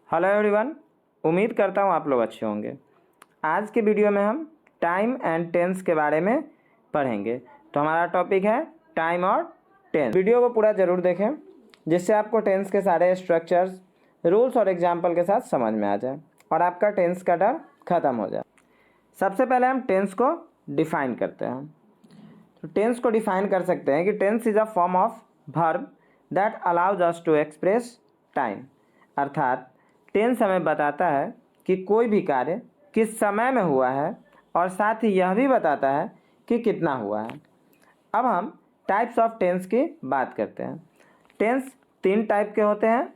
Hello everyone, उम्मीद करता हूँ आप लोग अच्छे होंगे। आज के वीडियो में हम टाइम एंड टेंस के बारे में पढ़ेंगे। तो हमारा टॉपिक है टाइम और टेंस। वीडियो को पूरा ज़रूर देखें जिससे आपको टेंस के सारे स्ट्रक्चर्स, रूल्स और एग्जाम्पल के साथ समझ में आ जाए और आपका टेंस का डर ख़त्म हो जाए। सबसे पहले हम टेंस को डिफ़ाइन करते हैं। तो टेंस को डिफ़ाइन कर सकते हैं कि tense is a form of verb that allows us to express time. अर्थात टेंस हमें बताता है कि कोई भी कार्य किस समय में हुआ है और साथ ही यह भी बताता है कि कितना हुआ है। अब हम टाइप्स ऑफ टेंस की बात करते हैं। टेंस 3 टाइप के होते हैं।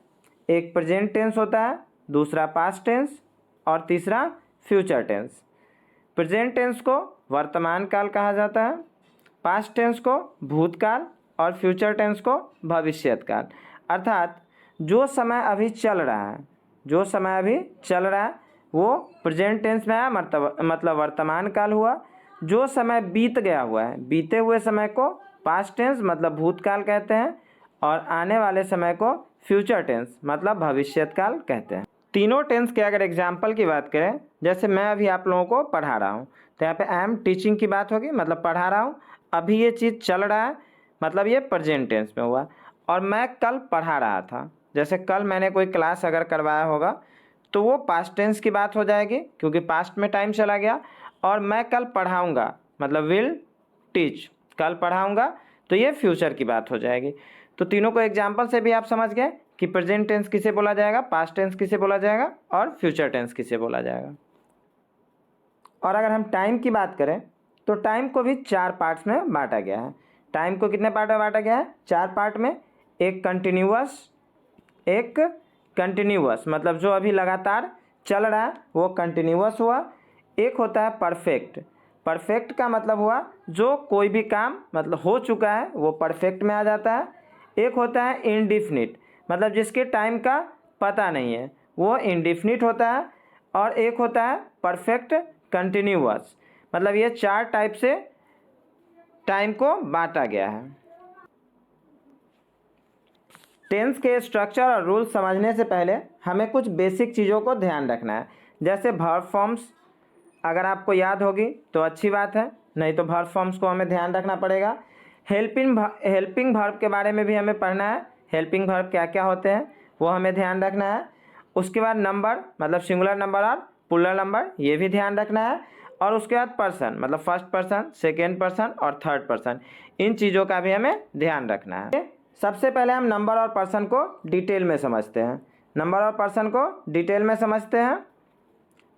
एक प्रेजेंट टेंस होता है, दूसरा पास्ट टेंस और तीसरा फ्यूचर टेंस। प्रेजेंट टेंस को वर्तमान काल कहा जाता है, पास्ट टेंस को भूतकाल और फ्यूचर टेंस को भविष्यत काल। अर्थात जो समय अभी चल रहा है, वो प्रेजेंट टेंस में है, मतलब वर्तमान काल हुआ। जो समय बीत गया हुआ है, बीते हुए समय को पास्ट टेंस मतलब भूतकाल कहते हैं और आने वाले समय को फ्यूचर टेंस मतलब भविष्यत काल कहते हैं। तीनों टेंस के अगर एग्जाम्पल की बात करें, जैसे मैं अभी आप लोगों को पढ़ा रहा हूँ तो यहाँ पे आई एम टीचिंग की बात होगी, मतलब पढ़ा रहा हूँ। अभी ये चीज़ चल रहा है, मतलब ये प्रेजेंट टेंस में हुआ। और मैं कल पढ़ा रहा था, जैसे कल मैंने कोई क्लास अगर करवाया होगा तो वो पास्ट टेंस की बात हो जाएगी क्योंकि पास्ट में टाइम चला गया। और मैं कल पढ़ाऊँगा मतलब विल टीच, कल पढ़ाऊँगा, तो ये फ्यूचर की बात हो जाएगी। तो तीनों को एग्जाम्पल से भी आप समझ गए कि प्रेजेंट टेंस किसे बोला जाएगा, पास्ट टेंस किसे बोला जाएगा और फ्यूचर टेंस किसे बोला जाएगा। और अगर हम टाइम की बात करें तो टाइम को भी 4 पार्ट्स में बांटा गया है। टाइम को कितने पार्ट में बांटा गया है? 4 पार्ट में। एक कंटिन्यूअस मतलब जो अभी लगातार चल रहा है वो कंटिन्यूअस हुआ। एक होता है परफेक्ट का मतलब हुआ जो कोई भी काम मतलब हो चुका है वो परफेक्ट में आ जाता है। एक होता है इंडिफिनिट मतलब जिसके टाइम का पता नहीं है, वो इंडिफिनिट होता है। और एक होता है परफेक्ट कंटिन्यूअस, मतलब ये 4 टाइप से टाइम को बांटा गया है। टेंस के स्ट्रक्चर और रूल्स समझने से पहले हमें कुछ बेसिक चीज़ों को ध्यान रखना है। जैसे वर्ब फॉर्म्स अगर आपको याद होगी तो अच्छी बात है, नहीं तो वर्ब फॉर्म्स को हमें ध्यान रखना पड़ेगा। हेल्पिंग वर्ब के बारे में भी हमें पढ़ना है, हेल्पिंग वर्ब क्या क्या होते हैं वो हमें ध्यान रखना है। उसके बाद नंबर मतलब सिंगुलर नंबर और प्लूरल नंबर, ये भी ध्यान रखना है। और उसके बाद पर्सन मतलब फर्स्ट पर्सन, सेकेंड पर्सन और थर्ड पर्सन, इन चीज़ों का भी हमें ध्यान रखना है। सबसे पहले हम नंबर और पर्सन को डिटेल में समझते हैं।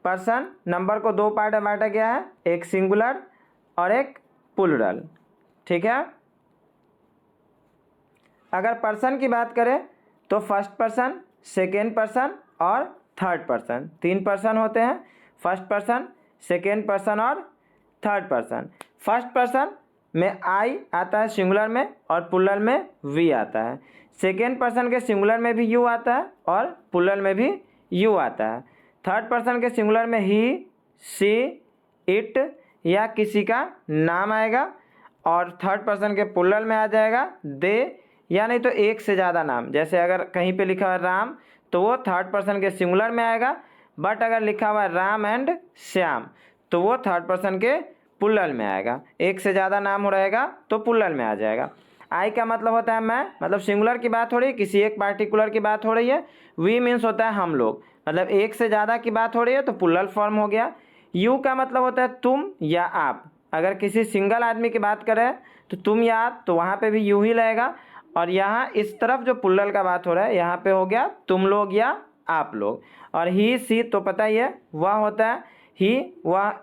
पर्सन नंबर को 2 पार्ट में बांटा गया है, एक सिंगुलर और एक प्लूरल। ठीक है। अगर पर्सन की बात करें तो फर्स्ट पर्सन, सेकेंड पर्सन और थर्ड पर्सन, 3 पर्सन होते हैं। फर्स्ट पर्सन, सेकेंड पर्सन और थर्ड पर्सन। फर्स्ट पर्सन में आई आता है सिंगुलर में और प्लूरल में वी आता है। सेकेंड पर्सन के सिंगुलर में भी यू आता है और प्लूरल में भी यू आता है। थर्ड पर्सन के सिंगुलर में ही, सी, इट या किसी का नाम आएगा और थर्ड पर्सन के प्लूरल में आ जाएगा दे या नहीं तो एक से ज़्यादा नाम। जैसे अगर कहीं पे लिखा हुआ है राम तो वो थर्ड पर्सन के सिंगुलर में आएगा, बट अगर लिखा हुआ है राम एंड श्याम तो वो थर्ड पर्सन के प्लूरल में आएगा। एक से ज़्यादा नाम रहेगा तो प्लूरल में आ जाएगा। आई का मतलब होता है मैं, मतलब सिंगुलर की बात हो रही है, किसी एक पार्टिकुलर की बात हो रही है। वी मीन्स होता है हम लोग, मतलब एक से ज़्यादा की बात हो रही है तो प्लूरल फॉर्म हो गया। यू का मतलब होता है तुम या आप, अगर किसी सिंगल आदमी की बात करें तो तुम या आप, तो वहाँ पे भी यू ही लगेगा। और यहाँ इस तरफ जो प्लूरल का बात हो रहा है यहाँ पे हो गया तुम लोग या आप लोग। और ही, सी तो पता ही है वह होता है, ही वह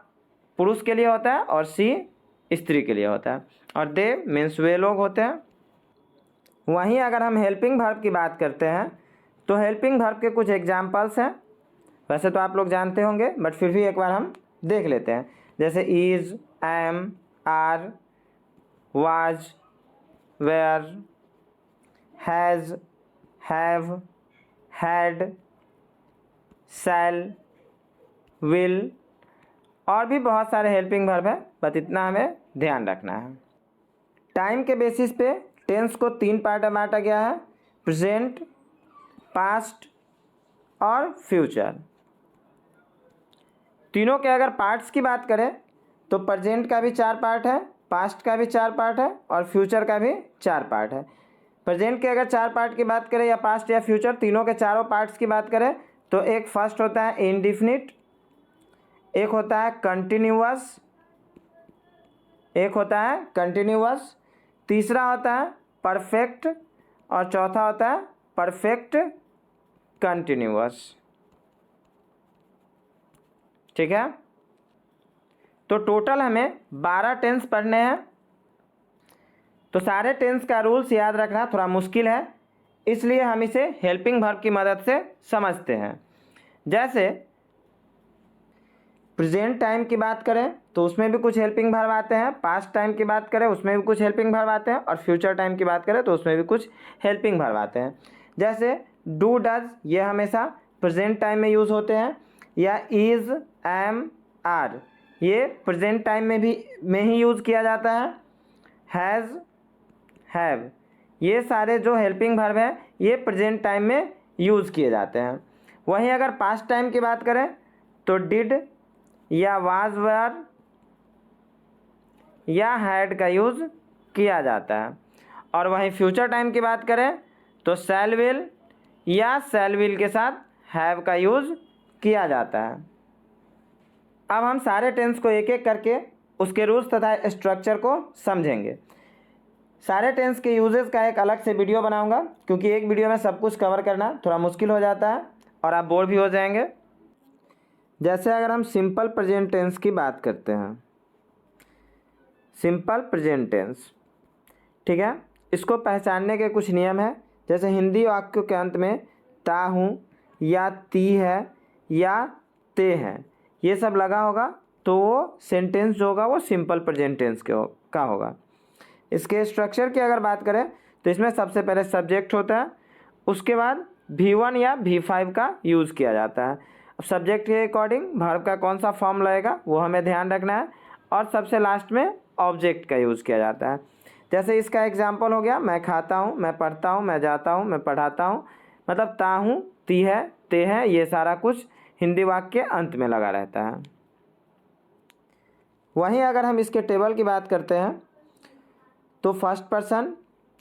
पुरुष के लिए होता है और सी स्त्री के लिए होता है और दे मीन्स वे लोग होते हैं। वहीं अगर हम हेल्पिंग वर्ब की बात करते हैं तो हेल्पिंग वर्ब के कुछ एग्जाम्पल्स हैं। वैसे तो आप लोग जानते होंगे बट फिर भी एक बार हम देख लेते हैं। जैसे is, am, are, was, were, has, have, had, shall, will और भी बहुत सारे हेल्पिंग वर्ब है, बस इतना हमें ध्यान रखना है। टाइम के बेसिस पे टेंस को 3 पार्ट में बांटा गया है, प्रेजेंट, पास्ट और फ्यूचर। तीनों के अगर पार्ट्स की बात करें तो प्रेजेंट का भी 4 पार्ट है, पास्ट का भी 4 पार्ट है और फ्यूचर का भी 4 पार्ट है। प्रेजेंट के अगर 4 पार्ट की बात करें या पास्ट या फ्यूचर, तीनों के चारों पार्ट्स की बात करें तो एक फर्स्ट होता है इंडिफिनिट, एक होता है कंटिन्यूअस, एक होता है कंटिन्यूअस, तीसरा होता है परफेक्ट और चौथा होता है परफेक्ट कंटिन्यूअस। ठीक है, तो टोटल हमें 12 टेंस पढ़ने हैं। तो सारे टेंस का रूल्स याद रखना थोड़ा मुश्किल है, इसलिए हम इसे हेल्पिंग वर्ब की मदद से समझते हैं। जैसे प्रेजेंट टाइम की बात करें तो उसमें भी कुछ हेल्पिंग वर्ब आते हैं, पास्ट टाइम की बात करें उसमें भी कुछ हेल्पिंग वर्ब आते हैं और फ्यूचर टाइम की बात करें तो उसमें भी कुछ हेल्पिंग वर्ब आते हैं। जैसे डू, डज, ये हमेशा प्रेजेंट टाइम में यूज़ होते हैं, या इज़, एम, आर, ये प्रेजेंट टाइम में ही यूज़ किया जाता है। हैज़, हैव, ये सारे जो हेल्पिंग वर्ब हैं ये प्रेजेंट टाइम में यूज़ किए जाते हैं। वहीं अगर पास्ट टाइम की बात करें तो डिड या वाज, वर या हैड का यूज़ किया जाता है। और वहीं फ्यूचर टाइम की बात करें तो शैल विल या शैल विल के साथ हैव का यूज़ किया जाता है। अब हम सारे टेंस को एक एक करके उसके रूल्स तथा स्ट्रक्चर को समझेंगे। सारे टेंस के यूजेस का एक अलग से वीडियो बनाऊंगा, क्योंकि एक वीडियो में सब कुछ कवर करना थोड़ा मुश्किल हो जाता है और आप बोर भी हो जाएंगे। जैसे अगर हम सिंपल प्रेजेंट टेंस की बात करते हैं, सिंपल प्रेजेंट टेंस, ठीक है, इसको पहचानने के कुछ नियम हैं। जैसे हिंदी वाक्यों के अंत में ता हूँ या ती है या ते हैं, ये सब लगा होगा तो वो सेंटेंस जो होगा वो सिंपल प्रेजेंट टेंस का होगा। इसके स्ट्रक्चर की अगर बात करें तो इसमें सबसे पहले सब्जेक्ट होता है, उसके बाद V1 या V5 का यूज़ किया जाता है। अब सब्जेक्ट के अकॉर्डिंग वर्ब का कौन सा फॉर्म लगेगा वो हमें ध्यान रखना है, और सबसे लास्ट में ऑब्जेक्ट का यूज़ किया जाता है। जैसे इसका एग्जाम्पल हो गया, मैं खाता हूँ, मैं पढ़ता हूँ, मैं जाता हूँ, मैं पढ़ाता हूँ, मतलब ता हूँ, ती है, ते है, ये सारा कुछ हिंदी वाक्य के अंत में लगा रहता है। वहीं अगर हम इसके टेबल की बात करते हैं तो फर्स्ट पर्सन,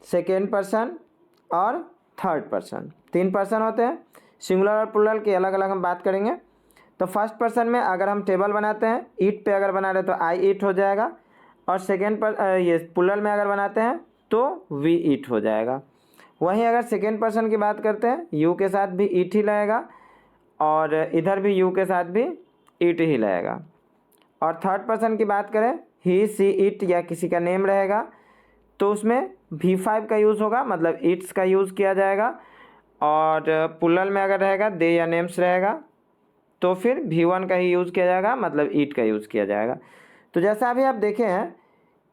सेकेंड पर्सन और थर्ड पर्सन, 3 पर्सन होते हैं। सिंगुलर और प्लूरल की अलग अलग हम बात करेंगे। तो फर्स्ट पर्सन में अगर हम टेबल बनाते हैं, ईट पे अगर बना रहे तो आई ईट हो जाएगा, और सेकेंड पर ये प्लूरल में अगर बनाते हैं तो वी ईट हो जाएगा। वहीं अगर सेकेंड पर्सन की बात करते हैं, यू के साथ भी ईट ही लगेगा और इधर भी यू के साथ भी ईट ही लगेगा। और थर्ड पर्सन की बात करें, ही, सी, इट या किसी का नेम रहेगा तो उसमें V5 का यूज़ होगा, मतलब इट्स का यूज़ किया जाएगा। और प्लूरल में अगर रहेगा दे या नेम्स रहेगा तो फिर V1 का ही यूज़ किया जाएगा, मतलब ईट का यूज़ किया जाएगा। तो जैसा अभी आप देखे हैं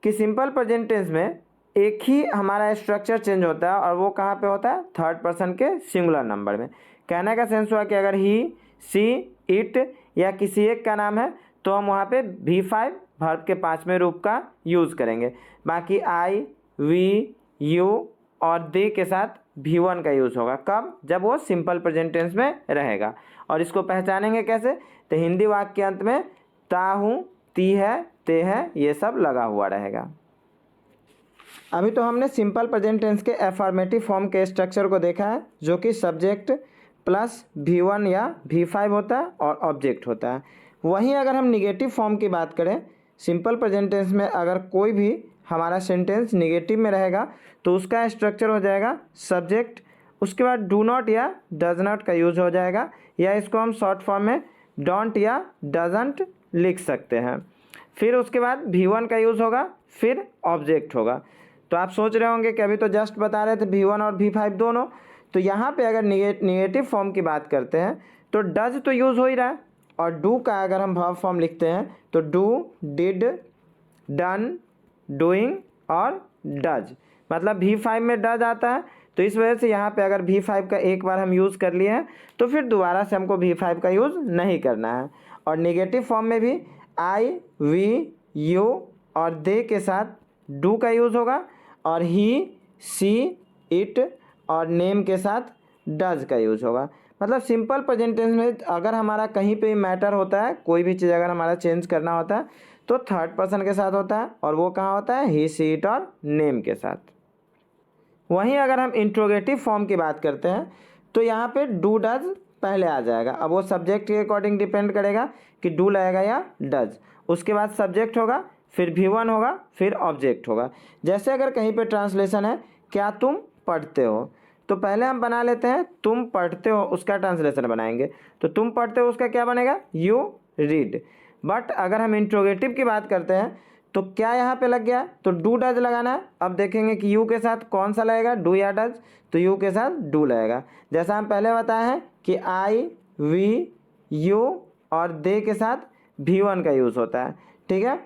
कि सिंपल प्रेजेंट टेंस में एक ही हमारा स्ट्रक्चर चेंज होता है, और वो कहाँ पे होता है, थर्ड पर्सन के सिंगुलर नंबर में। कहने का सेंस हुआ कि अगर ही, सी, इट या किसी एक का नाम है तो हम वहाँ पे V5 वर्ब के 5वें रूप का यूज़ करेंगे। बाकी आई, वी, यू और दे के साथ V1 का यूज़ होगा। कब? जब वो सिंपल प्रेजेंट टेंस में रहेगा। और इसको पहचानेंगे कैसे? तो हिंदी वाक्य के अंत में ता हूँ, ती है, ते है, ये सब लगा हुआ रहेगा। अभी तो हमने सिंपल प्रेजेंट टेंस के एफर्मेटिव फॉर्म के स्ट्रक्चर को देखा है, जो कि सब्जेक्ट प्लस V1 या V5 होता है और ऑब्जेक्ट होता है। वहीं अगर हम निगेटिव फॉर्म की बात करें, सिंपल प्रेजेंट टेंस में अगर कोई भी हमारा सेंटेंस निगेटिव में रहेगा तो उसका स्ट्रक्चर हो जाएगा सब्जेक्ट, उसके बाद डू नॉट या डज नॉट का यूज़ हो जाएगा, या इसको हम शॉर्ट फॉर्म में डोंट या डजंट लिख सकते हैं। फिर उसके बाद V1 का यूज़ होगा, फिर ऑब्जेक्ट होगा। तो आप सोच रहे होंगे कि अभी तो जस्ट बता रहे थे V1 और V5 दोनों, तो यहाँ पे अगर निगेटिव फॉर्म की बात करते हैं तो डज तो यूज़ हो ही रहा है, और डू का अगर हम वर्ब फॉर्म लिखते हैं तो डू, डिड, डन, डूइंग और डज, मतलब V5 में डज आता है। तो इस वजह से यहाँ पे अगर V5 का एक बार हम यूज़ कर लिए हैं तो फिर दोबारा से हमको V5 का यूज़ नहीं करना है। और नेगेटिव फॉर्म में भी आई, वी, यू और दे के साथ डू का यूज़ होगा, और ही, सी, इट और नेम के साथ डज का यूज़ होगा। मतलब सिंपल प्रेजेंट टेंस में अगर हमारा कहीं पे मैटर होता है, कोई भी चीज़ अगर हमारा चेंज करना होता है तो थर्ड पर्सन के साथ होता है, और वो कहाँ होता है, ही सी इट और नेम के साथ। वहीं अगर हम इंट्रोगेटिव फॉर्म की बात करते हैं तो यहाँ पे डू डज पहले आ जाएगा। अब वो सब्जेक्ट के अकॉर्डिंग डिपेंड करेगा कि डू लगेगा या डज। उसके बाद सब्जेक्ट होगा, फिर V1 होगा, फिर ऑब्जेक्ट होगा। जैसे अगर कहीं पे ट्रांसलेशन है क्या तुम पढ़ते हो, तो पहले हम बना लेते हैं तुम पढ़ते हो, उसका ट्रांसलेशन बनाएंगे। तो तुम पढ़ते हो उसका क्या बनेगा, यू रीड। बट अगर हम इंट्रोगेटिव की बात करते हैं तो क्या यहाँ पे लग गया, तो डू डज लगाना है। अब देखेंगे कि यू के साथ कौन सा लगेगा, डू या डज, तो यू के साथ डू लगेगा। जैसा हम पहले बताए हैं कि आई, वी, यू और दे के साथ V1 का यूज़ होता है, ठीक है।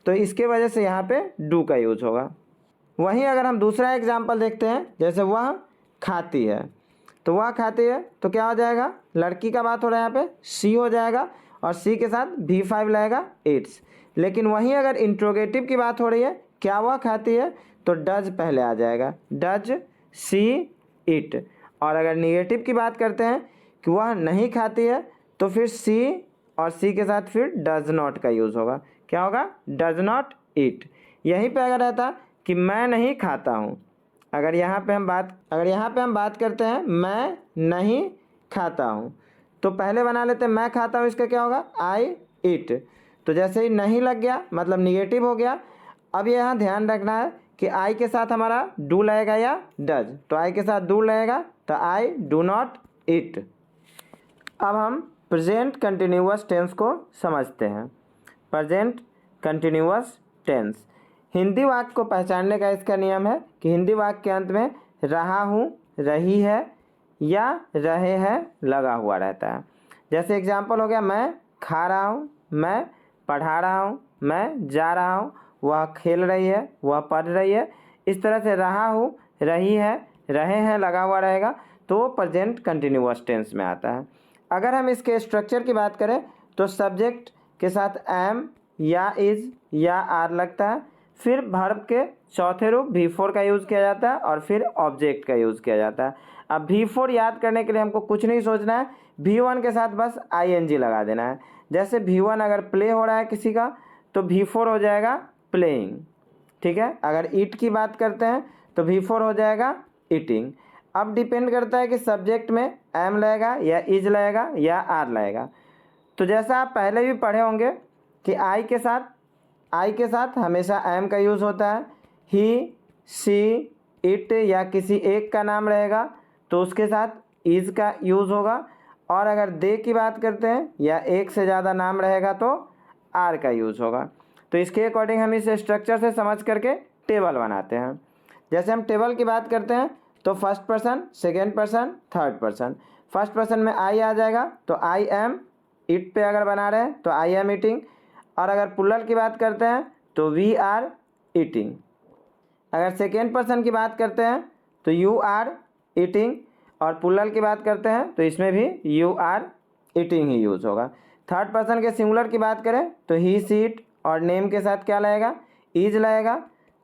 तो इसके वजह से यहाँ पे डू का यूज़ होगा। वहीं अगर हम दूसरा एग्जाम्पल देखते हैं, जैसे वह खाती है, तो वह खाती है तो क्या हो जाएगा, लड़की का बात हो रहा है यहाँ पे, सी हो जाएगा और सी के साथ V5 लगेगा, इट्स। लेकिन वहीं अगर इंट्रोगेटिव की बात हो रही है, क्या वह खाती है, तो डज पहले आ जाएगा, डज सी इट। और अगर निगेटिव की बात करते हैं कि वह नहीं खाती है, तो फिर सी और सी के साथ फिर डज नॉट का यूज़ होगा। क्या होगा, डज नॉट ईट। यहीं पे अगर रहता कि मैं नहीं खाता हूँ, अगर यहाँ पे हम बात करते हैं मैं नहीं खाता हूँ, तो पहले बना लेते हैं मैं खाता हूँ, इसका क्या होगा, आई ईट। तो जैसे ही नहीं लग गया मतलब निगेटिव हो गया। अब यहाँ ध्यान रखना है कि आई के साथ हमारा डू लगेगा या डज, तो आई के साथ डू लगेगा, तो आई डू नॉट ईट। अब हम प्रेजेंट कंटिन्यूअस टेंस को समझते हैं। प्रेजेंट कंटिन्यूअस टेंस हिंदी वाक्य को पहचानने का इसका नियम है कि हिंदी वाक्य के अंत में रहा हूँ, रही है या रहे हैं लगा हुआ रहता है। जैसे एग्जाम्पल हो गया, मैं खा रहा हूँ, मैं पढ़ा रहा हूँ, मैं जा रहा हूँ, वह खेल रही है, वह पढ़ रही है। इस तरह से रहा हूँ, रही है, रहे हैं लगा हुआ रहेगा, तो वो प्रेजेंट कंटिन्यूअस टेंस में आता है। अगर हम इसके स्ट्रक्चर की बात करें तो सब्जेक्ट के साथ एम या इज या आर लगता है, फिर वर्ब के चौथे रूप V4 का यूज़ किया जाता है और फिर ऑब्जेक्ट का यूज़ किया जाता है। अब V4 याद करने के लिए हमको कुछ नहीं सोचना है, V1 के साथ बस ING लगा देना है। जैसे V1 अगर प्ले हो रहा है किसी का, तो V4 हो जाएगा प्लेइंग, ठीक है। अगर ईट की बात करते हैं तो V4 हो जाएगा ईटिंग। अब डिपेंड करता है कि सब्जेक्ट में एम लगेगा या इज लगेगा या आर लगेगा। तो जैसा आप पहले भी पढ़े होंगे कि आई के साथ हमेशा एम का यूज़ होता है। ही, सी, इट या किसी एक का नाम रहेगा तो उसके साथ इज का यूज़ होगा, और अगर दे की बात करते हैं या एक से ज़्यादा नाम रहेगा तो आर का यूज़ होगा। तो इसके अकॉर्डिंग हम इस स्ट्रक्चर से समझ करके टेबल बनाते हैं। जैसे हम टेबल की बात करते हैं तो first person, second person, third person. First person में आई आ जाएगा तो आई एम, इट पे अगर बना रहे हैं तो आई एम ईटिंग, और अगर प्लूरल की बात करते हैं तो वी आर ईटिंग। अगर सेकेंड पर्सन की बात करते हैं तो यू आर ईटिंग, और प्लूरल की बात करते हैं तो इसमें भी यू आर ईटिंग ही यूज़ होगा। थर्ड पर्सन के सिंगुलर की बात करें तो ही, सी, इट, और नेम के साथ क्या लगेगा, इज लगेगा,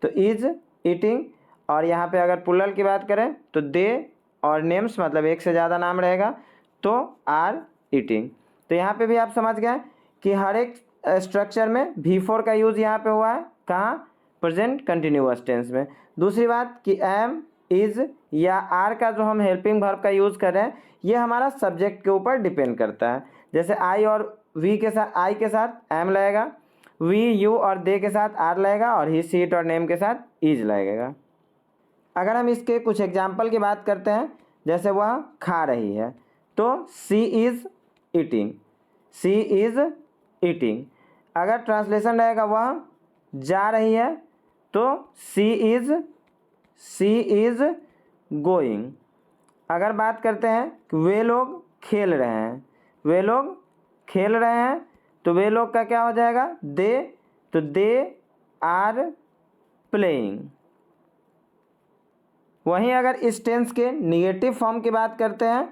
तो इज ईटिंग। और यहाँ पे अगर प्लूरल की बात करें तो दे और नेम्स मतलब एक से ज़्यादा नाम रहेगा तो आर ईटिंग। तो यहाँ पे भी आप समझ गए कि हर एक स्ट्रक्चर में V4 का यूज़ यहाँ पे हुआ है, कहाँ, प्रेजेंट कंटिन्यूअस टेंस में। दूसरी बात कि एम, इज या आर का जो हम हेल्पिंग वर्ब का यूज़ कर रहे हैं, ये हमारा सब्जेक्ट के ऊपर डिपेंड करता है। जैसे आई और वी के साथ, आई के साथ एम लगेगा, वी, यू और दे के साथ आर लगेगा, और ही, सी, इट और नेम के साथ इज लगेगा। अगर हम इसके कुछ एग्जाम्पल की बात करते हैं, जैसे वह खा रही है तो she is eating, she is eating. अगर ट्रांसलेशन रहेगा वह जा रही है तो सी इज़ गोइंग। अगर बात करते हैं कि वे लोग खेल रहे हैं, वे लोग खेल रहे हैं, तो वे लोग का क्या हो जाएगा, दे, तो दे आर प्लेइंग। वहीं अगर इस टेंस के निगेटिव फॉर्म की बात करते हैं,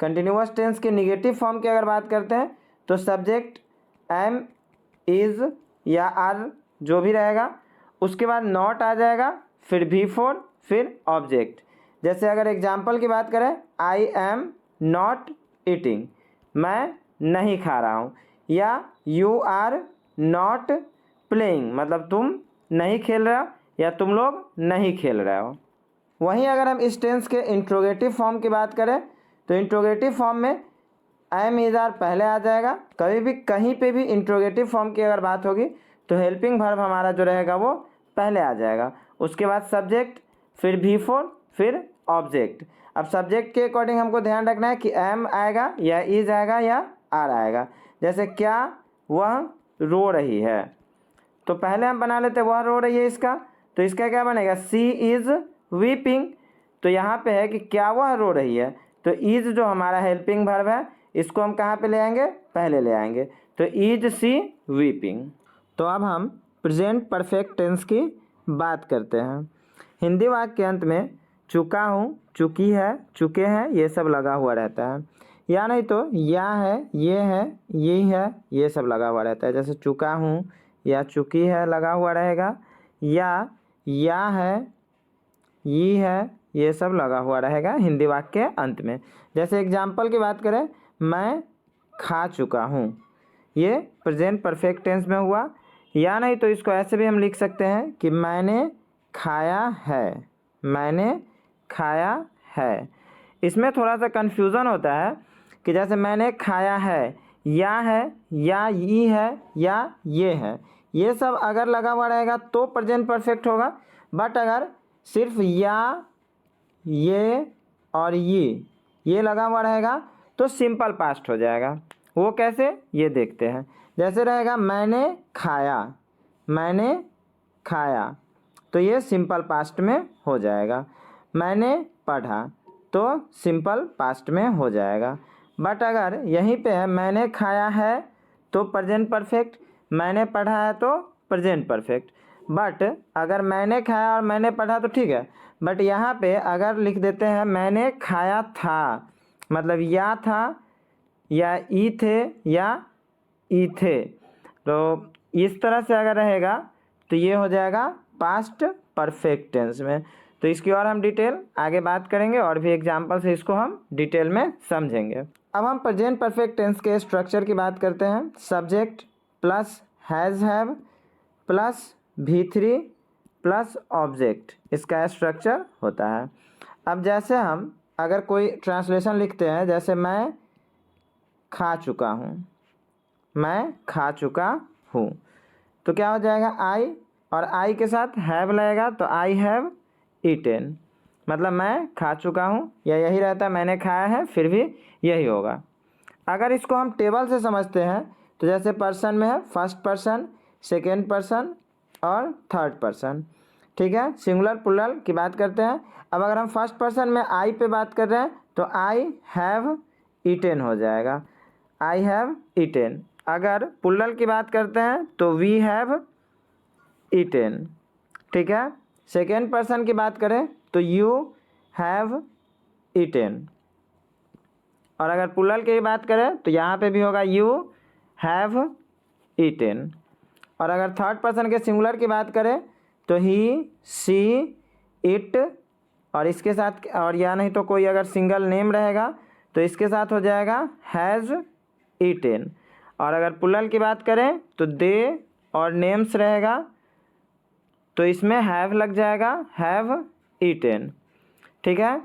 कंटिन्यूअस टेंस के निगेटिव फॉर्म की अगर बात करते हैं, तो सब्जेक्ट एम, इज या आर जो भी रहेगा, उसके बाद नॉट आ जाएगा, फिर V4, फिर ऑब्जेक्ट। जैसे अगर एग्जाम्पल की बात करें, आई एम नॉट ईटिंग, मैं नहीं खा रहा हूँ, या यू आर नॉट प्लेइंग, मतलब तुम नहीं खेल रहे हो या तुम लोग नहीं खेल रहे हो। वहीं अगर हम इस टेंस के इंट्रोगेटिव फॉर्म की बात करें तो इंट्रोगेटिव फॉर्म में एम इज़ आर पहले आ जाएगा। कभी भी कहीं पे भी इंट्रोगेटिव फॉर्म की अगर बात होगी तो हेल्पिंग वर्ब हमारा जो रहेगा वो पहले आ जाएगा, उसके बाद सब्जेक्ट, फिर V4, फिर ऑब्जेक्ट। अब सब्जेक्ट के अकॉर्डिंग हमको ध्यान रखना है कि एम आएगा या इज आएगा या आर आएगा। जैसे क्या वह रो रही है, तो पहले हम बना लेते वह रो रही है इसका, तो इसका क्या बनेगा, सी इज़ वीपिंग। तो यहाँ पे है कि क्या वह रो रही है, तो इज जो हमारा हेल्पिंग वर्ब है इसको हम कहाँ पे ले आएंगे, पहले ले आएंगे, तो इज सी वीपिंग। तो अब हम प्रेजेंट परफेक्ट टेंस की बात करते हैं। हिंदी वाक्य के अंत में चुका हूँ, चुकी है, चुके हैं ये सब लगा हुआ रहता है, या नहीं तो या है, यही है, ये सब लगा हुआ रहता है। जैसे चुका हूँ या चुकी है लगा हुआ रहेगा, या है, ये है, ये सब लगा हुआ रहेगा हिंदी वाक्य के अंत में। जैसे एग्जाम्पल की बात करें, मैं खा चुका हूँ, ये प्रेजेंट परफेक्ट टेंस में हुआ। या नहीं तो इसको ऐसे भी हम लिख सकते हैं कि मैंने खाया है, मैंने खाया है। इसमें थोड़ा सा कन्फ्यूज़न होता है कि जैसे मैंने खाया है, या ये है, या ये है, ये सब अगर लगा हुआ रहेगा तो प्रेजेंट परफेक्ट होगा। बट अगर सिर्फ या, ये और ये लगा हुआ रहेगा तो सिंपल पास्ट हो जाएगा। वो कैसे, ये देखते हैं। जैसे रहेगा मैंने खाया, मैंने खाया, तो ये सिंपल पास्ट में हो जाएगा। मैंने पढ़ा तो सिंपल पास्ट में हो जाएगा। बट अगर यहीं पे है मैंने खाया है तो प्रेजेंट परफेक्ट, मैंने पढ़ा है तो प्रेजेंट परफेक्ट। बट अगर मैंने खाया और मैंने पढ़ा तो ठीक है, बट यहाँ पे अगर लिख देते हैं मैंने खाया था, मतलब या था, या ई थे, या ई थे, तो इस तरह से अगर रहेगा तो ये हो जाएगा पास्ट परफेक्ट टेंस में। तो इसकी और हम डिटेल आगे बात करेंगे और भी एग्जाम्पल से इसको हम डिटेल में समझेंगे। अब हम प्रेजेंट परफेक्ट टेंस के स्ट्रक्चर की बात करते हैं। Subject plus has have plus V3 plus object, इसका स्ट्रक्चर होता है। अब जैसे हम अगर कोई ट्रांसलेशन लिखते हैं, जैसे मैं खा चुका हूँ, मैं खा चुका हूँ, तो क्या हो जाएगा आई, और आई के साथ हैव लगेगा तो आई हैव ईटेन, मतलब मैं खा चुका हूँ, या यही रहता है मैंने खाया है, फिर भी यही होगा। अगर इसको हम टेबल से समझते हैं तो जैसे पर्सन में है फर्स्ट पर्सन, सेकेंड पर्सन और थर्ड पर्सन, ठीक है। सिंगुलर प्लुरल की बात करते हैं। अब अगर हम फर्स्ट पर्सन में आई पे बात कर रहे हैं तो आई हैव ईटेन हो जाएगा, आई हैव ईटेन। अगर प्लुरल की बात करते हैं तो वी हैव ईटेन, ठीक है। सेकेंड पर्सन की बात करें तो यू हैव ईटेन, और अगर प्लुरल की बात करें तो यहाँ पे भी होगा यू हैव ईटेन। और अगर थर्ड पर्सन के सिंगुलर की बात करें तो ही, सी, इट, और इसके साथ, और या नहीं तो कोई अगर सिंगल नेम रहेगा तो इसके साथ हो जाएगा हैज़ ईटेन। और अगर प्लुरल की बात करें तो दे और नेम्स रहेगा तो इसमें हैव लग जाएगा, हैव ईटेन, ठीक है।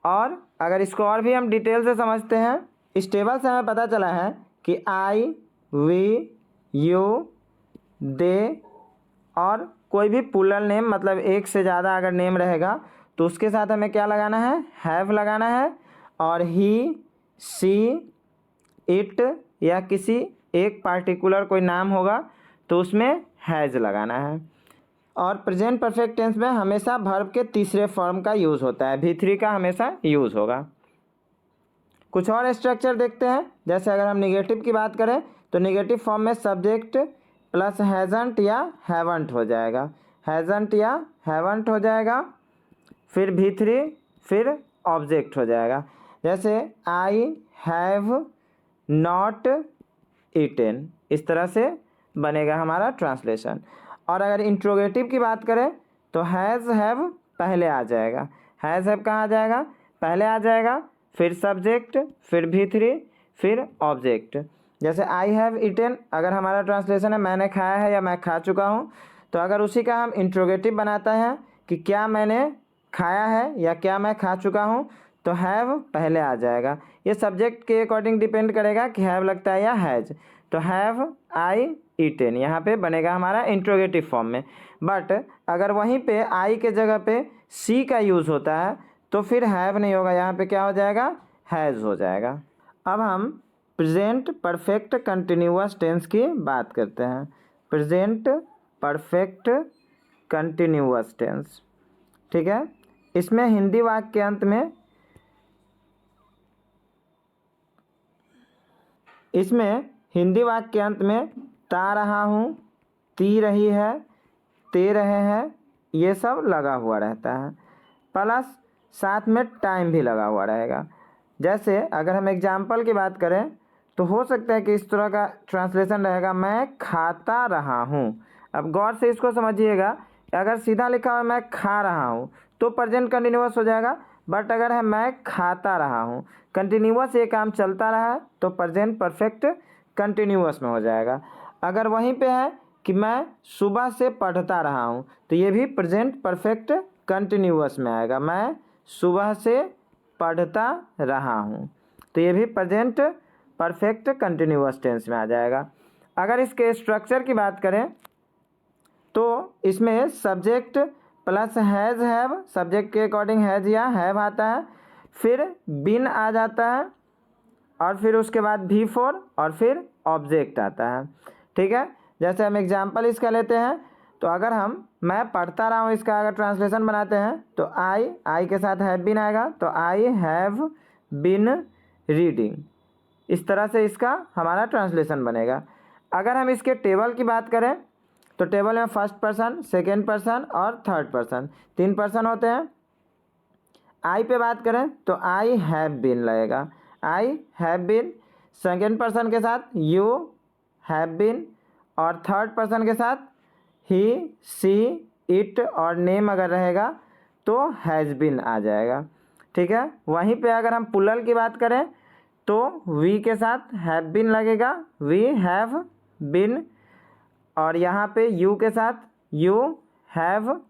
और अगर इसको और भी हम डिटेल से समझते हैं, इस टेबल से हमें पता चला है कि आई, वी, यू, दे और कोई भी प्लुरल नेम, मतलब एक से ज़्यादा अगर नेम रहेगा तो उसके साथ हमें क्या लगाना है, हैव लगाना है। और ही, सी, इट या किसी एक पार्टिकुलर कोई नाम होगा तो उसमें हैज़ लगाना है। और प्रेजेंट परफेक्ट टेंस में हमेशा वर्ब के तीसरे फॉर्म का यूज़ होता है, V3 का हमेशा यूज़ होगा। कुछ और स्ट्रक्चर देखते हैं। जैसे अगर हम निगेटिव की बात करें तो निगेटिव फॉर्म में सब्जेक्ट प्लस हैज़ंट या हैवंट हो जाएगा, हैज़ंट या हैवंट हो जाएगा, फिर V3, फिर ऑब्जेक्ट हो जाएगा। जैसे आई हैव नॉट ईटेन, इस तरह से बनेगा हमारा ट्रांसलेशन। और अगर इंट्रोगेटिव की बात करें तो हैज़ हैव पहले आ जाएगा, हैज़ हैव कहाँ आ जाएगा, पहले आ जाएगा। फिर सब्जेक्ट, फिर V3, फिर ऑब्जेक्ट। जैसे आई हैव ईटेन, अगर हमारा ट्रांसलेशन है मैंने खाया है या मैं खा चुका हूँ, तो अगर उसी का हम इंट्रोगेटिव बनाते हैं कि क्या मैंने खाया है या क्या मैं खा चुका हूँ, तो हैव पहले आ जाएगा। ये सब्जेक्ट के अकॉर्डिंग डिपेंड करेगा कि हैव लगता है या हैज़। तो हैव आई ईटेन यहाँ पे बनेगा हमारा इंट्रोगेटिव फॉर्म में। बट अगर वहीं पे आई के जगह पे सी का यूज़ होता है तो फिर हैव नहीं होगा, यहाँ पे क्या हो जाएगा, हैज़ हो जाएगा। अब हम प्रेजेंट परफेक्ट कंटिन्यूअस टेंस की बात करते हैं। प्रेजेंट परफेक्ट कंटिन्यूअस टेंस, ठीक है। इसमें हिंदी वाक्य के अंत में ता रहा हूँ, ती रही है, ते रहे हैं, ये सब लगा हुआ रहता है, प्लस साथ में टाइम भी लगा हुआ रहेगा। जैसे अगर हम एग्जाम्पल की बात करें तो हो सकता है कि इस तरह का ट्रांसलेशन रहेगा, मैं खाता रहा हूँ। अब गौर से इसको समझिएगा, अगर सीधा लिखा हुआ मैं खा रहा हूँ तो प्रेजेंट कंटिन्यूअस हो जाएगा, बट अगर है मैं खाता रहा हूँ, कंटिन्यूअस ये काम चलता रहा तो प्रेजेंट परफेक्ट कंटिन्यूअस में हो जाएगा। अगर वहीं पे है कि मैं सुबह से पढ़ता रहा हूँ तो ये भी प्रेजेंट परफेक्ट कंटिन्यूअस में आएगा, मैं सुबह से पढ़ता रहा हूँ, तो ये भी प्रेजेंट परफेक्ट कंटिन्यूअस टेंस में आ जाएगा। अगर इसके स्ट्रक्चर की बात करें तो इसमें subject plus has have, subject के अकॉर्डिंग हैज़ या हैव आता है, फिर बिन आ जाता है, और फिर उसके बाद V4 और फिर ऑब्जेक्ट आता है, ठीक है। जैसे हम एग्जाम्पल इसका लेते हैं तो अगर हम मैं पढ़ता रहा हूँ इसका अगर ट्रांसलेशन बनाते हैं तो आई के साथ हैव बीन आएगा, तो आई हैव बीन रीडिंग। इस तरह से इसका हमारा ट्रांसलेशन बनेगा। अगर हम इसके टेबल की बात करें तो टेबल में फर्स्ट पर्सन, सेकेंड पर्सन और थर्ड पर्सन, 3 पर्सन होते हैं। आई पे बात करें तो आई हैव बीन लगेगा, I have been. Second person के साथ यू हैव बीन, और थर्ड पर्सन के साथ ही, सी, इट और नेम अगर रहेगा तो हैज़ बीन आ जाएगा, ठीक है। वहीं पे अगर हम प्लूरल की बात करें तो वी के साथ हैव बीन लगेगा, वी हैव बीन, और यहाँ पे यू के साथ यू हैव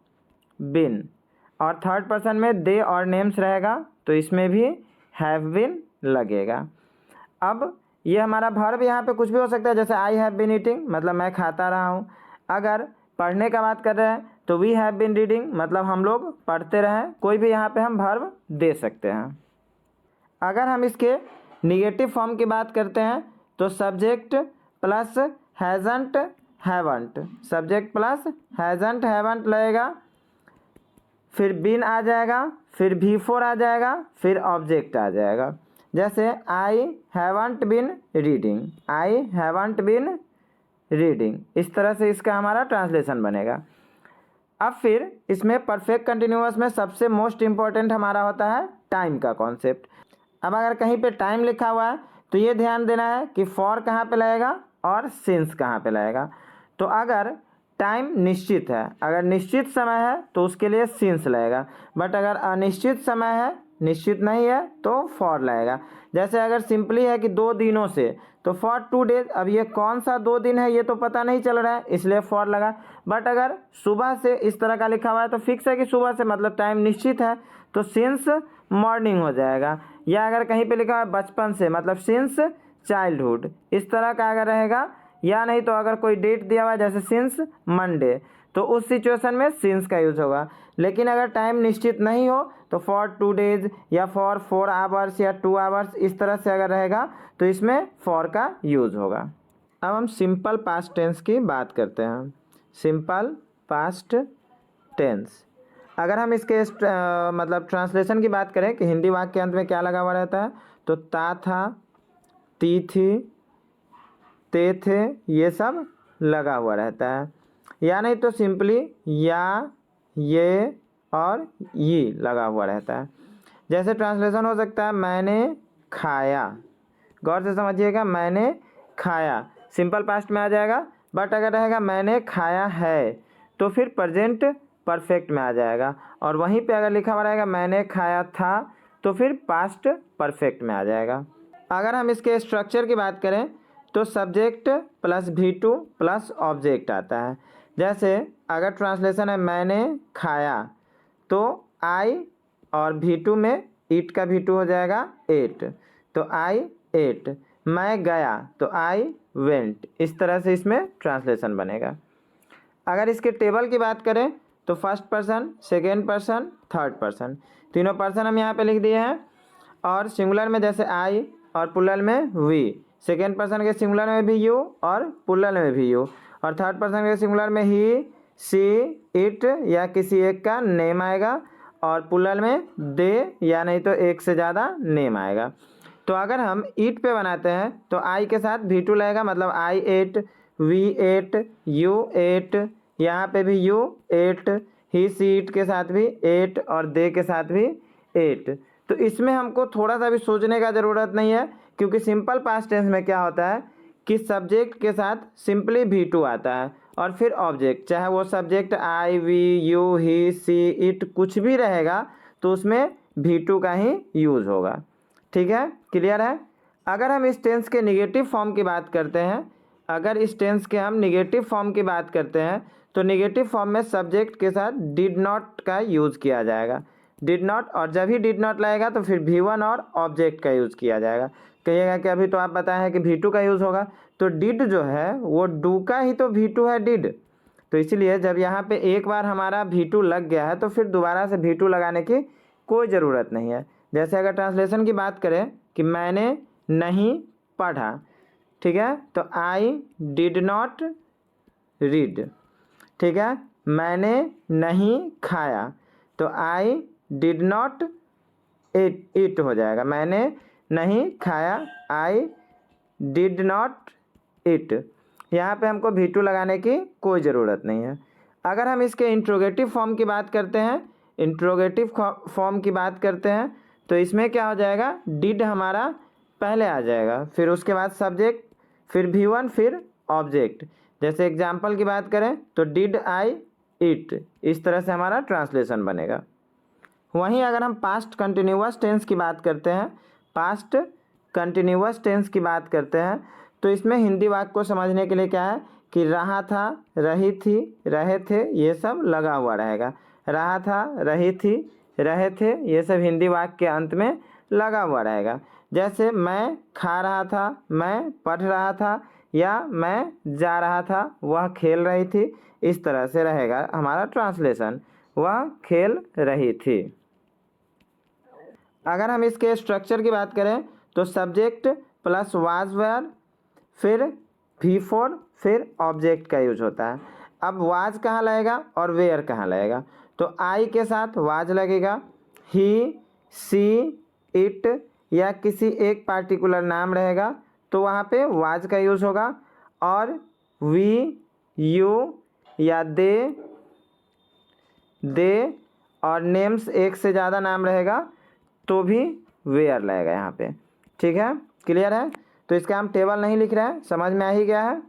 बीन, और थर्ड पर्सन में दे और नेम्स रहेगा तो इसमें भी हैव बीन लगेगा। अब ये हमारा वर्ब यहाँ पे कुछ भी हो सकता है, जैसे आई हैव बीन ईटिंग मतलब मैं खाता रहा हूँ। अगर पढ़ने का बात कर रहे हैं तो वी हैव बीन रीडिंग मतलब हम लोग पढ़ते रहें, कोई भी यहाँ पे हम वर्ब दे सकते हैं। अगर हम इसके निगेटिव फॉर्म की बात करते हैं तो subject plus hasn't haven't, subject plus hasn't haven't लगेगा, फिर बीन आ जाएगा, फिर V4 आ जाएगा, फिर ऑब्जेक्ट आ जाएगा। जैसे I haven't been reading, I haven't been reading, इस तरह से इसका हमारा ट्रांसलेशन बनेगा। अब फिर इसमें परफेक्ट कंटिन्यूअस में सबसे मोस्ट इम्पॉर्टेंट हमारा होता है टाइम का कॉन्सेप्ट। अब अगर कहीं पे टाइम लिखा हुआ है तो ये ध्यान देना है कि फॉर कहाँ पे लगेगा और सिंस कहाँ पे लगेगा। तो अगर टाइम निश्चित है, अगर निश्चित समय है तो उसके लिए सिंस लगेगा, बट अगर अनिश्चित समय है, निश्चित नहीं है, तो फॉर लगेगा। जैसे अगर सिंपली है कि 2 दिनों से तो फॉर 2 डेज, अब ये कौन सा 2 दिन है ये तो पता नहीं चल रहा है इसलिए फॉर लगा। बट अगर सुबह से इस तरह का लिखा हुआ है तो फिक्स है कि सुबह से मतलब टाइम निश्चित है तो सिंस मॉर्निंग हो जाएगा। या अगर कहीं पे लिखा हुआ है बचपन से मतलब सिंस चाइल्डहुड, इस तरह का अगर रहेगा। या नहीं तो अगर कोई डेट दिया हुआ है जैसे सिंस मंडे तो उस सिचुएशन में सिंस का यूज़ होगा। लेकिन अगर टाइम निश्चित नहीं हो तो फॉर 2 डेज या फॉर 4 आवर्स या 2 आवर्स इस तरह से अगर रहेगा तो इसमें फॉर का यूज़ होगा। अब हम सिंपल पास्ट टेंस की बात करते हैं। सिंपल पास्ट टेंस, अगर हम इसके मतलब ट्रांसलेशन की बात करें कि हिंदी वाक्य के अंत में क्या लगा हुआ रहता है तो ता था, ती थी, ते थे, ये सब लगा हुआ रहता है। या नहीं तो सिंपली या, ये और ये लगा हुआ रहता है। जैसे ट्रांसलेशन हो सकता है मैंने खाया, गौर से समझिएगा, मैंने खाया सिंपल पास्ट में आ जाएगा। बट अगर रहेगा मैंने खाया है तो फिर प्रेजेंट परफेक्ट में आ जाएगा। और वहीं पे अगर लिखा हुआ रहेगा मैंने खाया था तो फिर पास्ट परफेक्ट में आ जाएगा। अगर हम इसके स्ट्रक्चर की बात करें तो subject plus V2 plus object आता है। जैसे अगर ट्रांसलेशन है मैंने खाया तो आई और V2 में ईट का V2 हो जाएगा एट, तो आई एट। मैं गया तो आई वेंट। इस तरह से इसमें ट्रांसलेशन बनेगा। अगर इसके टेबल की बात करें तो first person, second person, third person, तीनों पर्सन हम यहाँ पे लिख दिए हैं। और सिंगुलर में जैसे आई और प्लूरल में वी, सेकेंड पर्सन के सिंगुलर में भी यू और प्लूरल में भी यू, और थर्ड पर्सन के सिंगुलर में ही, सी, इट या किसी एक का नेम आएगा, और प्लूरल में दे या नहीं तो एक से ज़्यादा नेम आएगा। तो अगर हम ईट पे बनाते हैं तो आई के साथ V2 लगेगा, मतलब I ate, we ate, you ate, यहाँ पे भी you ate, he she it के साथ भी एट और दे के साथ भी एट। तो इसमें हमको थोड़ा सा भी सोचने का ज़रूरत नहीं है, क्योंकि सिंपल पास्ट टेंस में क्या होता है कि सब्जेक्ट के साथ सिंपली V2 आता है और फिर ऑब्जेक्ट, चाहे वो subject I, we, you, he, she, it कुछ भी रहेगा तो उसमें V2 का ही यूज़ होगा। ठीक है, क्लियर है। अगर हम इस टेंस के निगेटिव फॉर्म की बात करते हैं, अगर इस टेंस के हम निगेटिव फॉर्म की बात करते हैं तो निगेटिव फॉर्म में सब्जेक्ट के साथ डिड नॉट का यूज़ किया जाएगा। डिड नॉट, और जब ही डिड नॉट लगेगा तो फिर V1 और ऑब्जेक्ट का यूज़ किया जाएगा। कहिएगा कि अभी तो आप बताए हैं कि V2 का यूज़ होगा, तो डिड जो है वो डू का ही तो V2 है डिड, तो इसीलिए जब यहाँ पे एक बार हमारा V2 लग गया है तो फिर दोबारा से V2 लगाने की कोई ज़रूरत नहीं है। जैसे अगर ट्रांसलेशन की बात करें कि मैंने नहीं पढ़ा, ठीक है, तो आई डिड नॉट रीड। ठीक है, मैंने नहीं खाया तो आई डिड नॉट इट हो जाएगा। मैंने नहीं खाया, आई डिड नॉट इट। यहाँ पे हमको V2 लगाने की कोई ज़रूरत नहीं है। अगर हम इसके इंट्रोगेटिव फॉर्म की बात करते हैं, इंट्रोगेटिव फॉर्म की बात करते हैं तो इसमें क्या हो जाएगा, डिड हमारा पहले आ जाएगा, फिर उसके बाद सब्जेक्ट, फिर V1, फिर ऑब्जेक्ट। जैसे एग्जाम्पल की बात करें तो डिड आई इट, इस तरह से हमारा ट्रांसलेशन बनेगा। वहीं अगर हम पास्ट कंटिन्यूअस टेंस की बात करते हैं, पास्ट कंटिन्यूअस टेंस की बात करते हैं तो इसमें हिंदी वाक्य को समझने के लिए क्या है कि रहा था, रही थी, रहे थे, ये सब लगा हुआ रहेगा। रहा था, रही थी, रहे थे, ये सब हिंदी वाक्य के अंत में लगा हुआ रहेगा। जैसे मैं खा रहा था, मैं पढ़ रहा था, या मैं जा रहा था, वह खेल रही थी, इस तरह से रहेगा हमारा ट्रांसलेशन, वह खेल रही थी। अगर हम इसके स्ट्रक्चर की बात करें तो सब्जेक्ट प्लस वाज वेयर, फिर V4, फिर ऑब्जेक्ट का यूज होता है। अब वाज कहाँ लगेगा और वेयर कहाँ लगेगा, तो आई के साथ वाज लगेगा, ही, सी, इट या किसी एक पार्टिकुलर नाम रहेगा तो वहाँ पे वाज का यूज़ होगा, और वी, यू या दे और नेम्स एक से ज़्यादा नाम रहेगा तो भी वेयर लगेगा यहाँ पे। ठीक है, क्लियर है। तो इसका हम टेबल नहीं लिख रहे हैं, समझ में आ ही गया है।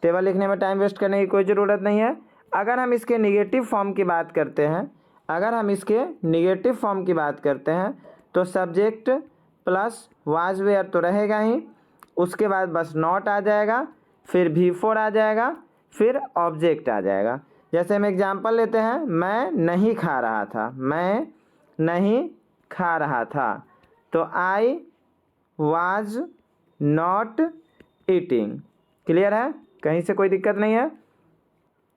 टेबल लिखने में टाइम वेस्ट करने की कोई ज़रूरत नहीं है। अगर हम इसके निगेटिव फॉर्म की बात करते हैं, अगर हम इसके निगेटिव फॉर्म की बात करते हैं तो सब्जेक्ट प्लस वाज वेयर तो रहेगा ही, उसके बाद बस नॉट आ जाएगा, फिर V4 आ जाएगा, फिर ऑब्जेक्ट आ जाएगा। जैसे हम एग्जांपल लेते हैं, मैं नहीं खा रहा था, मैं नहीं खा रहा था, तो I was not eating. Clear है, कहीं से कोई दिक्कत नहीं है।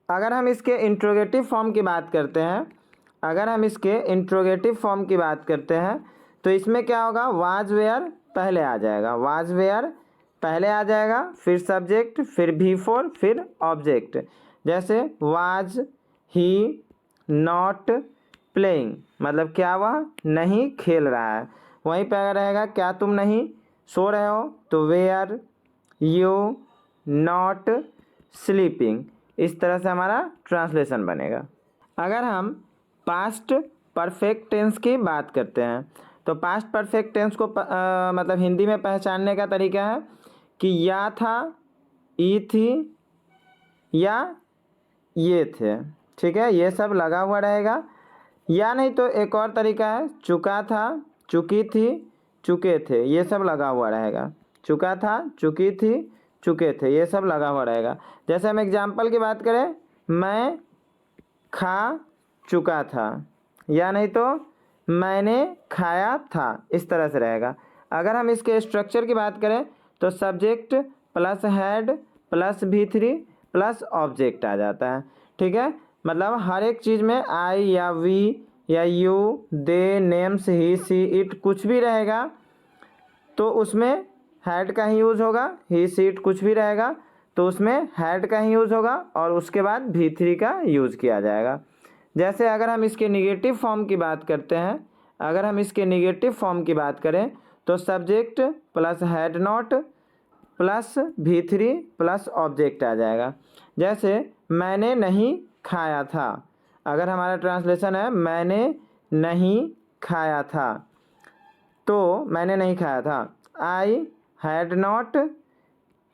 अगर हम इसके इंट्रोगेटिव फॉर्म की बात करते हैं, अगर हम इसके इंट्रोगेटिव फॉर्म की बात करते हैं तो इसमें क्या होगा, वाज वेयर पहले आ जाएगा, वाज वेयर पहले आ जाएगा, फिर सब्जेक्ट, फिर V4, फिर ऑब्जेक्ट। जैसे वाज ही नॉट प्लेइंग, मतलब क्या वह नहीं खेल रहा है। वहीं पर अगर रहेगा क्या तुम नहीं सो रहे हो, तो वेयर यू नॉट स्लीपिंग। इस तरह से हमारा ट्रांसलेशन बनेगा। अगर हम पास्ट परफेक्ट टेंस की बात करते हैं तो पास्ट परफेक्ट टेंस को मतलब हिंदी में पहचानने का तरीका है कि या था, ई थी या ये थे। ठीक है, ये सब लगा हुआ रहेगा। या नहीं तो एक और तरीका है, चुका था, चुकी थी, चुके थे, ये सब लगा हुआ रहेगा। चुका था, चुकी थी, चुके थे, ये सब लगा हुआ रहेगा। जैसे हम एग्जाम्पल की बात करें, मैं खा चुका था, या नहीं तो मैंने खाया था, इस तरह से रहेगा। अगर हम इसके स्ट्रक्चर की बात करें तो subject plus had plus V3 plus object आ जाता है। ठीक है, मतलब हर एक चीज़ में आई या वी या you, they, names, he, she, it कुछ भी रहेगा तो उसमें हैड का ही यूज़ होगा। ही, सी, इट कुछ भी रहेगा तो उसमें हैड का ही यूज़ होगा और उसके बाद V3 का यूज़ किया जाएगा। जैसे अगर हम इसके निगेटिव फॉर्म की बात करते हैं, अगर हम इसके निगेटिव फॉर्म की बात करें तो subject plus had not plus V3 plus object आ जाएगा। जैसे मैंने नहीं खाया था, अगर हमारा ट्रांसलेशन है मैंने नहीं खाया था, तो मैंने नहीं खाया था। आई हैड नॉट,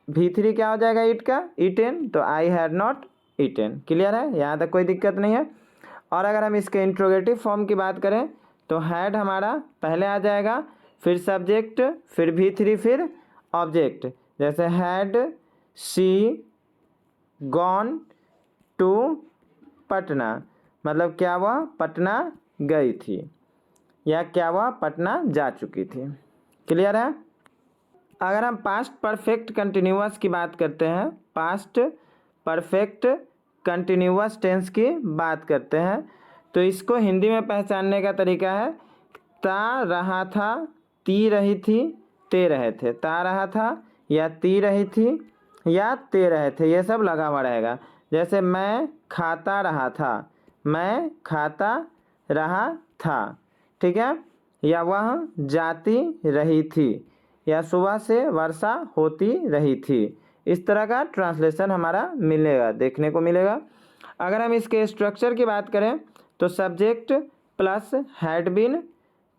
V3 क्या हो जाएगा ईट का, ईटेन, तो I had not eaten. Clear है, यहाँ तक कोई दिक्कत नहीं है। और अगर हम इसके इंट्रोगेटिव फॉर्म की बात करें तो हैड हमारा पहले आ जाएगा, फिर सब्जेक्ट, फिर V3, फिर ऑब्जेक्ट। जैसे had she gone to Patna, मतलब क्या वह पटना गई थी या क्या वह पटना जा चुकी थी। क्लियर है। अगर हम पास्ट परफेक्ट कंटिन्यूअस की बात करते हैं, पास्ट परफेक्ट कंटिन्यूअस टेंस की बात करते हैं तो इसको हिंदी में पहचानने का तरीका है ता रहा था, ती रही थी, ते रहे थे। ता रहा था या ती रही थी या ते रहे थे, ये सब लगा हुआ रहेगा। जैसे मैं खाता रहा था, मैं खाता रहा था। ठीक है, या वह जाती रही थी या सुबह से वर्षा होती रही थी। इस तरह का ट्रांसलेशन हमारा मिलेगा, देखने को मिलेगा। अगर हम इसके स्ट्रक्चर की बात करें तो subject plus had been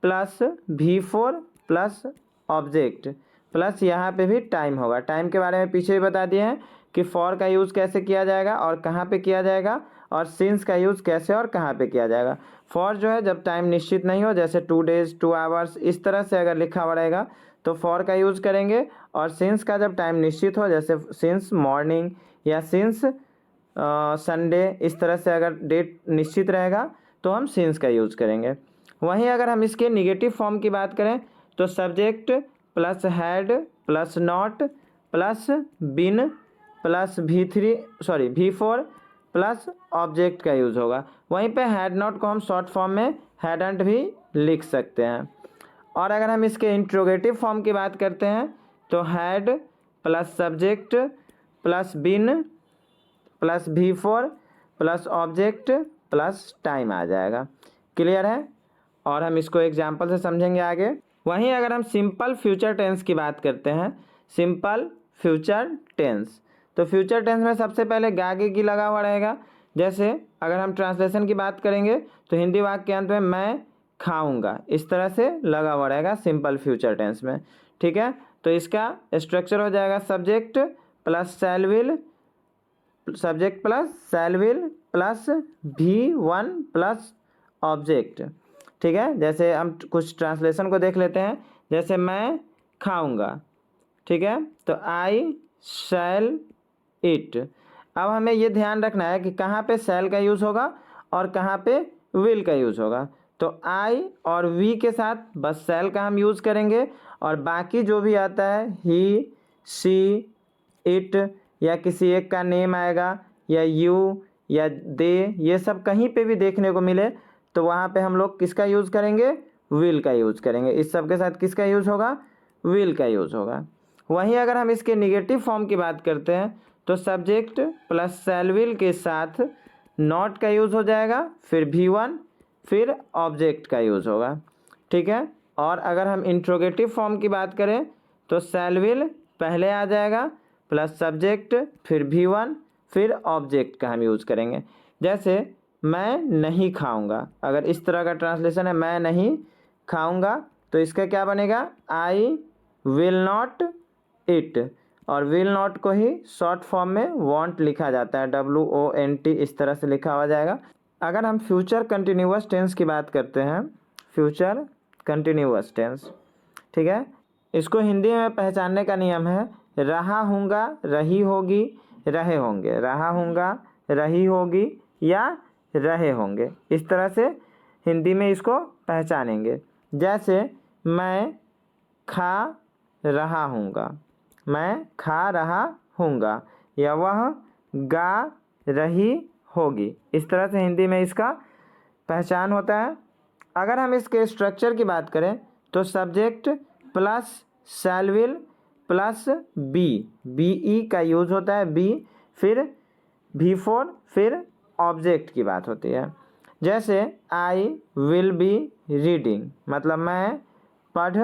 plus V4 plus object plus यहाँ पे भी टाइम होगा। टाइम के बारे में पीछे भी बता दिए हैं कि फॉर का यूज़ कैसे किया जाएगा और कहाँ पे किया जाएगा, और सिंस का यूज़ कैसे और कहाँ पे किया जाएगा। फॉर जो है जब टाइम निश्चित नहीं हो, जैसे 2 डेज 2 आवर्स इस तरह से अगर लिखा हुआ रहेगा तो फॉर का यूज़ करेंगे, और सिंस का जब टाइम निश्चित हो, जैसे सिंस मॉर्निंग या सिंस संडे, इस तरह से अगर डेट निश्चित रहेगा तो हम सिंस का यूज़ करेंगे। वहीं अगर हम इसके निगेटिव फॉर्म की बात करें तो subject plus had plus not plus been plus V4 plus object का यूज़ होगा। वहीं पे हैड नॉट को हम शॉर्ट फॉर्म में हैडंट भी लिख सकते हैं। और अगर हम इसके इंट्रोगेटिव फॉर्म की बात करते हैं तो had plus subject plus been plus V4 plus object plus time आ जाएगा। क्लियर है, और हम इसको एग्जाम्पल से समझेंगे आगे। वहीं अगर हम सिंपल फ्यूचर टेंस की बात करते हैं, सिंपल फ्यूचर टेंस, तो फ्यूचर टेंस में सबसे पहले गागे की लगा हुआ रहेगा। जैसे अगर हम ट्रांसलेशन की बात करेंगे तो हिंदी वाक्य के अंत में मैं खाऊंगा, इस तरह से लगा हुआ रहेगा सिंपल फ्यूचर टेंस में। ठीक है, तो इसका स्ट्रक्चर हो जाएगा subject plus shall will, subject plus shall will plus V1 plus object. ठीक है, जैसे हम कुछ ट्रांसलेशन को देख लेते हैं। जैसे मैं खाऊंगा, ठीक है, तो आई शैल इट। अब हमें ये ध्यान रखना है कि कहाँ पे शैल का यूज़ होगा और कहाँ पे विल का यूज़ होगा। तो आई और वी के साथ बस शैल का हम यूज़ करेंगे, और बाकी जो भी आता है ही, सी, इट या किसी एक का नेम आएगा या यू या दे, ये सब कहीं पे भी देखने को मिले तो वहाँ पे हम लोग किसका यूज़ करेंगे, विल का यूज़ करेंगे। इस सब के साथ किसका यूज़ होगा, विल का यूज़ होगा। वहीं अगर हम इसके निगेटिव फॉर्म की बात करते हैं तो सब्जेक्ट प्लस शैल विल के साथ नॉट का यूज़ हो जाएगा, फिर V1 फिर ऑब्जेक्ट का यूज़ होगा। ठीक है, और अगर हम इंट्रोगेटिव फॉर्म की बात करें तो शैल विल पहले आ जाएगा प्लस सब्जेक्ट फिर V1 फिर ऑब्जेक्ट का हम यूज़ करेंगे। जैसे मैं नहीं खाऊंगा, अगर इस तरह का ट्रांसलेशन है मैं नहीं खाऊंगा तो इसका क्या बनेगा, आई विल नॉट इट, और विल नॉट को ही शॉर्ट फॉर्म में वॉन्ट लिखा जाता है, WONT इस तरह से लिखा हुआ जाएगा। अगर हम फ्यूचर कंटिन्यूअस टेंस की बात करते हैं, फ्यूचर कंटिन्यूअस टेंस, ठीक है। इसको हिंदी में पहचानने का नियम है रहा हूँगा, रही होगी, रहे होंगे, रहा हूँगा, रही होगी या रहे होंगे। इस तरह से हिंदी में इसको पहचानेंगे। जैसे मैं खा रहा हूँगा, मैं खा रहा हूँगा, या वह गा रही होगी। इस तरह से हिंदी में इसका पहचान होता है। अगर हम इसके स्ट्रक्चर की बात करें तो subject plus shall will plus be, B E का यूज़ होता है, बी, फिर V4, फिर ऑब्जेक्ट की बात होती है। जैसे आई विल बी रीडिंग, मतलब मैं पढ़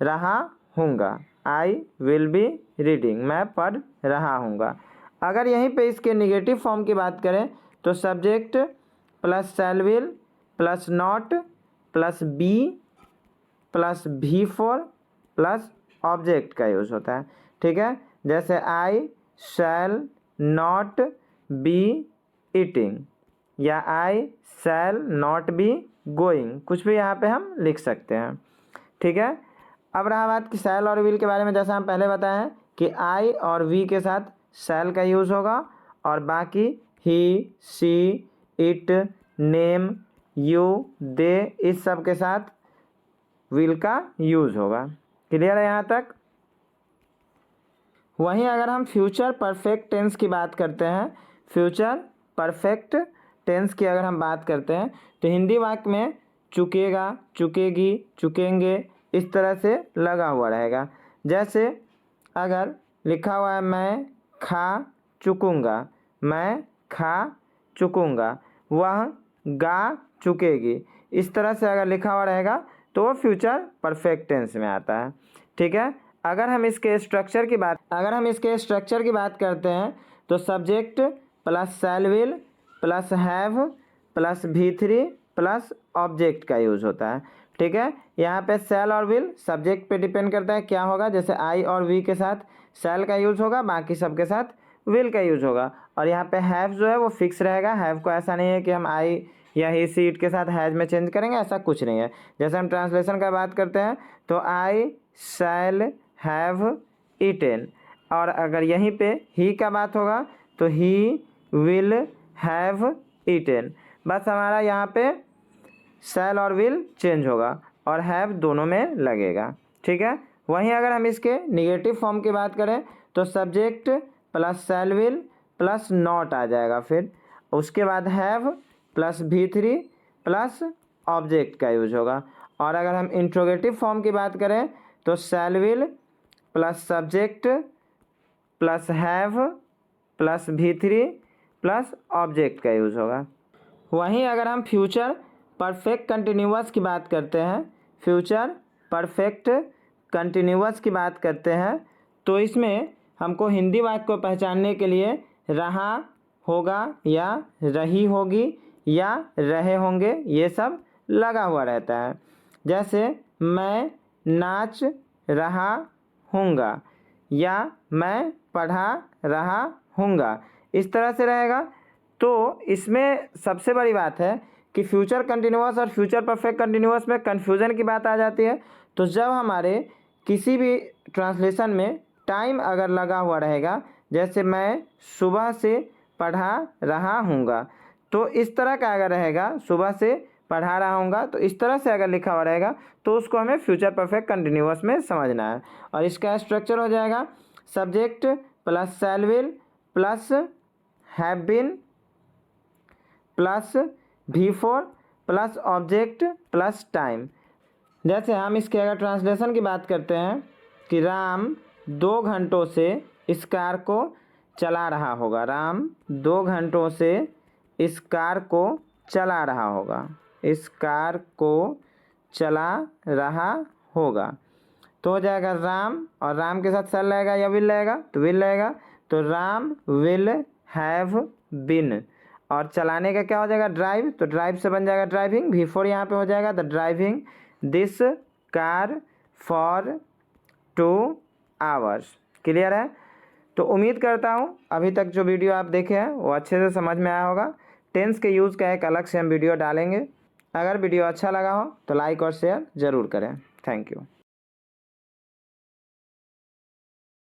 रहा हूँगा, आई विल बी रीडिंग, मैं पढ़ रहा हूँगा। अगर यहीं पे इसके निगेटिव फॉर्म की बात करें तो subject plus shall will plus not plus be plus V4 plus object का यूज़ होता है, ठीक है। जैसे I shall not be eating या I shall not be going, कुछ भी यहाँ पे हम लिख सकते हैं, ठीक है। अब रहा बात कि शैल और विल के बारे में, जैसा हम पहले बताए हैं कि आई और वी के साथ शैल का यूज़ होगा और बाकी ही, सी, इट, नेम, यू, दे, इस सब के साथ विल का यूज़ होगा। क्लियर है यहाँ तक। वहीं अगर हम फ्यूचर परफेक्ट टेंस की बात करते हैं, फ्यूचर परफेक्ट टेंस की अगर हम बात करते हैं तो हिंदी वाक्य में चुकेगा, चुकेगी, चुकेंगे इस तरह से लगा हुआ रहेगा। जैसे अगर लिखा हुआ है मैं खा चुकूँगा, मैं खा चुकूँगा, वह गा चुकेगी, इस तरह से अगर लिखा हुआ रहेगा तो वो फ्यूचर परफेक्ट टेंस में आता है, ठीक है। अगर हम इसके स्ट्रक्चर की बात करते हैं तो subject plus shall will plus have plus V3 plus object का यूज़ होता है, ठीक है। यहाँ पे शैल और विल सब्जेक्ट पे डिपेंड करता है क्या होगा। जैसे आई और वी के साथ शैल का यूज़ होगा, बाकी सब के साथ विल का यूज़ होगा। और यहाँ पे हैव जो है वो फिक्स रहेगा, हैव को ऐसा नहीं है कि हम आई या ही, सी, इट के साथ हैज में चेंज करेंगे, ऐसा कुछ नहीं है। जैसे हम ट्रांसलेशन का बात करते हैं तो आई शैल हैव ईटेन, और अगर यहीं पे ही का बात होगा तो ही विल हैव ईटेन। बस हमारा यहाँ पे शैल और विल चेंज होगा और हैव दोनों में लगेगा, ठीक है। वहीं अगर हम इसके निगेटिव फॉर्म की बात करें तो subject plus shall will plus not आ जाएगा, फिर उसके बाद have plus V3 plus object का यूज होगा। और अगर हम इंट्रोगेटिव फॉर्म की बात करें तो शैल will plus subject plus have plus V3 plus object का यूज़ होगा। वहीं अगर हम फ्यूचर परफेक्ट कंटिन्यूअस की बात करते हैं, फ्यूचर परफेक्ट कंटिन्यूअस की बात करते हैं तो इसमें हमको हिंदी वाक्य को पहचानने के लिए रहा होगा या रही होगी या रहे होंगे ये सब लगा हुआ रहता है। जैसे मैं नाच रहा हूँगा या मैं पढ़ा रहा हूँगा, इस तरह से रहेगा। तो इसमें सबसे बड़ी बात है कि फ्यूचर कंटिन्यूअस और फ्यूचर परफेक्ट कंटिन्यूअस में कन्फ्यूज़न की बात आ जाती है। तो जब हमारे किसी भी ट्रांसलेशन में टाइम अगर लगा हुआ रहेगा, जैसे मैं सुबह से पढ़ा रहा हूँगा, तो इस तरह का अगर रहेगा सुबह से पढ़ा रहा हूँगा, तो इस तरह से अगर लिखा हुआ रहेगा तो उसको हमें फ्यूचर परफेक्ट कंटिन्यूअस में समझना है। और इसका स्ट्रक्चर हो जाएगा subject plus shall will plus have been plus V4 plus object plus time. जैसे हम इसके अगर ट्रांसलेशन की बात करते हैं कि राम 2 घंटों से इस कार को चला रहा होगा, राम 2 घंटों से इस कार को चला रहा होगा, इस कार को चला रहा होगा, तो हो जाएगा राम, और राम के साथ शैल रहेगा या विल रहेगा, तो विल रहेगा, तो राम विल हैव बीन। और चलाने का क्या हो जाएगा ड्राइव, तो ड्राइव से बन जाएगा ड्राइविंग, V4 यहाँ पे हो जाएगा the driving this car for 2 hours. Clear है। तो उम्मीद करता हूँ अभी तक जो वीडियो आप देखे हैं वो अच्छे से समझ में आया होगा। टेंस के यूज़ का एक अलग से हम वीडियो डालेंगे। अगर वीडियो अच्छा लगा हो तो लाइक और शेयर ज़रूर करें। Thank you.